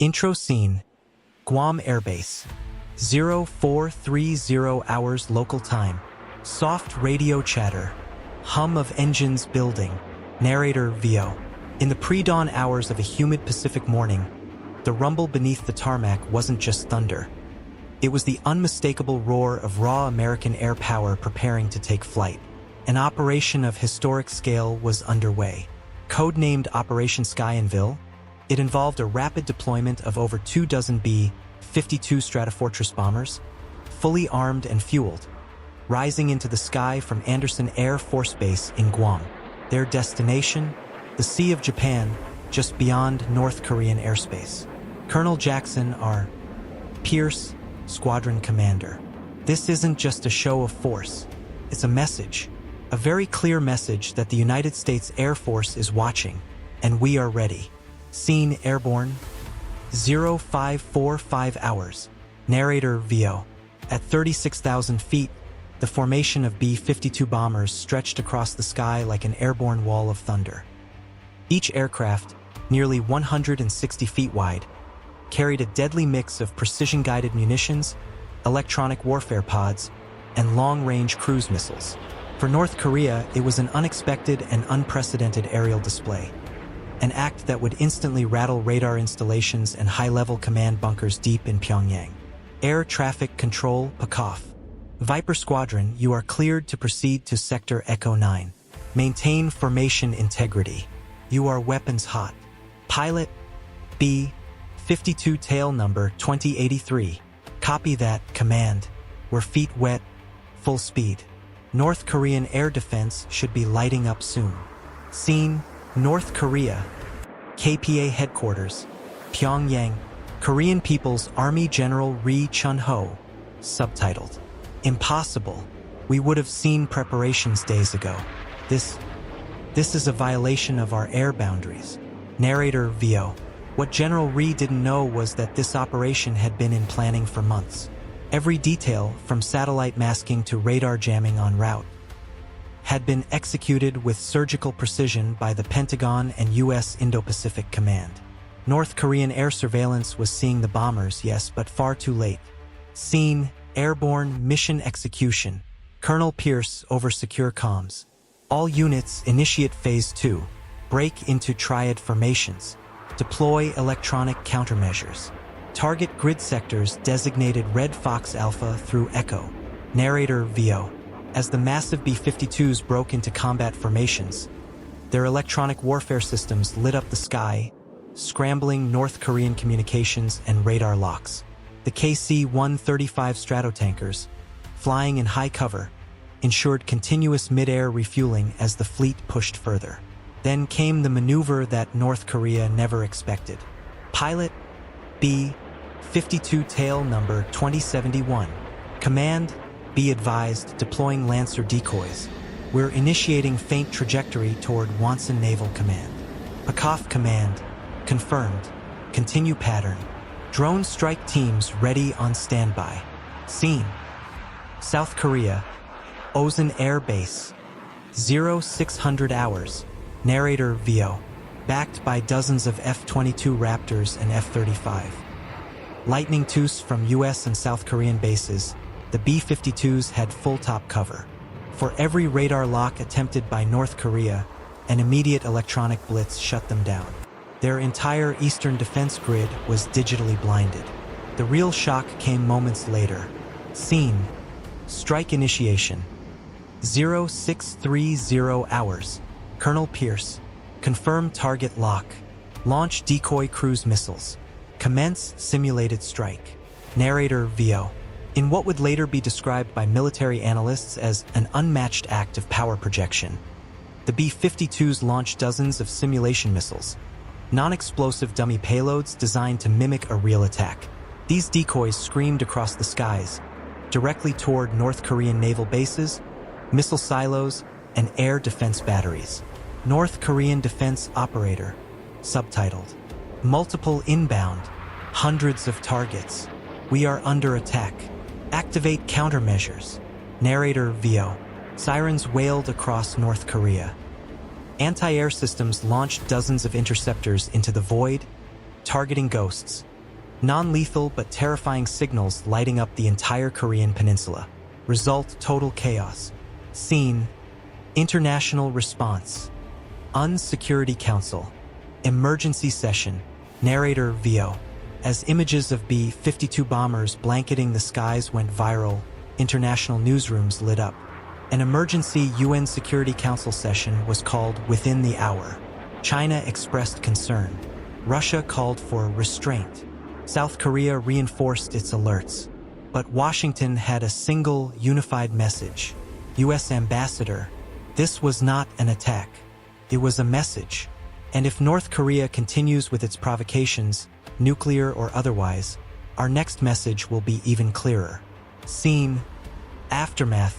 Intro scene, Guam Air Base. 0430 hours local time. Soft radio chatter. Hum of engines building. Narrator VO. In the pre-dawn hours of a humid Pacific morning, the rumble beneath the tarmac wasn't just thunder. It was the unmistakable roar of raw American air power preparing to take flight. An operation of historic scale was underway. Codenamed Operation Sky-and-Ville, it involved a rapid deployment of over 24 B-52 Stratofortress bombers, fully armed and fueled, rising into the sky from Andersen Air Force Base in Guam. Their destination, the Sea of Japan, just beyond North Korean airspace. Colonel Jackson R. Pierce, Squadron Commander. This isn't just a show of force, it's a message. A very clear message that the United States Air Force is watching, and we are ready. Scene airborne. 0545 hours. Narrator VO. At 36,000 feet, the formation of B-52 bombers stretched across the sky like an airborne wall of thunder. Each aircraft, nearly 160 feet wide, carried a deadly mix of precision-guided munitions, electronic warfare pods, and long-range cruise missiles. For North Korea, it was an unexpected and unprecedented aerial display, an act that would instantly rattle radar installations and high-level command bunkers deep in Pyongyang. Air Traffic Control, PACOF. Viper Squadron, you are cleared to proceed to Sector Echo 9. Maintain formation integrity. You are weapons hot. Pilot, B-52 tail number 2083. Copy that, command. We're feet wet, full speed. North Korean air defense should be lighting up soon. Scene, North Korea. KPA headquarters, Pyongyang. Korean People's Army General Ri Chun-ho. Subtitled. Impossible. We would have seen preparations days ago. This is a violation of our air boundaries. Narrator VO. What General Ri didn't know was that this operation had been in planning for months. Every detail, from satellite masking to radar jamming en route, had been executed with surgical precision by the Pentagon and U.S. Indo-Pacific Command. North Korean air surveillance was seeing the bombers, yes, but far too late. Scene, airborne mission execution. Colonel Pierce over secure comms. All units initiate Phase 2. Break into triad formations. Deploy electronic countermeasures. Target grid sectors designated Red Fox Alpha through Echo. Narrator VO. As the massive B-52s broke into combat formations, their electronic warfare systems lit up the sky, scrambling North Korean communications and radar locks. The KC-135 Stratotankers, flying in high cover, ensured continuous mid-air refueling as the fleet pushed further. Then came the maneuver that North Korea never expected. Pilot, B-52 tail number 2071. Command, be advised, deploying Lancer decoys. We're initiating faint trajectory toward Wonsan Naval Command. PACOF Command, confirmed. Continue pattern. Drone strike teams ready on standby. Scene, South Korea, Osan Air Base. 0600 hours. Narrator VO. Backed by dozens of F-22 Raptors and F-35. Lightning IIs from US and South Korean bases, the B-52s had full-top cover. For every radar lock attempted by North Korea, an immediate electronic blitz shut them down. Their entire eastern defense grid was digitally blinded. The real shock came moments later. Scene, strike initiation. 0630 hours. Colonel Pierce. Confirm target lock. Launch decoy cruise missiles. Commence simulated strike. Narrator VO. In what would later be described by military analysts as an unmatched act of power projection, the B-52s launched dozens of simulation missiles, non-explosive dummy payloads designed to mimic a real attack. These decoys screamed across the skies, directly toward North Korean naval bases, missile silos, and air defense batteries. North Korean defense operator. Subtitled. Multiple inbound. Hundreds of targets. We are under attack. Activate countermeasures. Narrator VO. Sirens wailed across North Korea. Anti-air systems launched dozens of interceptors into the void, targeting ghosts. Non-lethal but terrifying signals lighting up the entire Korean peninsula. Result: total chaos. Scene: international response. UN-Security Council. Emergency session. Narrator: VO. As images of B-52 bombers blanketing the skies went viral, international newsrooms lit up. An emergency UN Security Council session was called within the hour. China expressed concern. Russia called for restraint. South Korea reinforced its alerts. But Washington had a single, unified message. US Ambassador, this was not an attack. It was a message. And if North Korea continues with its provocations, nuclear or otherwise, our next message will be even clearer. Scene: aftermath.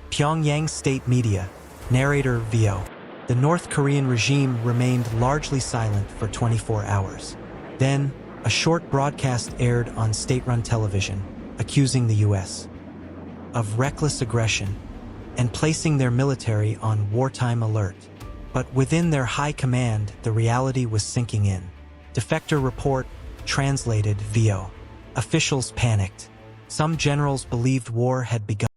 Pyongyang state media. Narrator: VO. The North Korean regime remained largely silent for 24 hours. Then, a short broadcast aired on state-run television, accusing the US of reckless aggression and placing their military on wartime alert. But within their high command, the reality was sinking in. Defector report, translated: VO. Officials panicked. Some generals believed war had begun.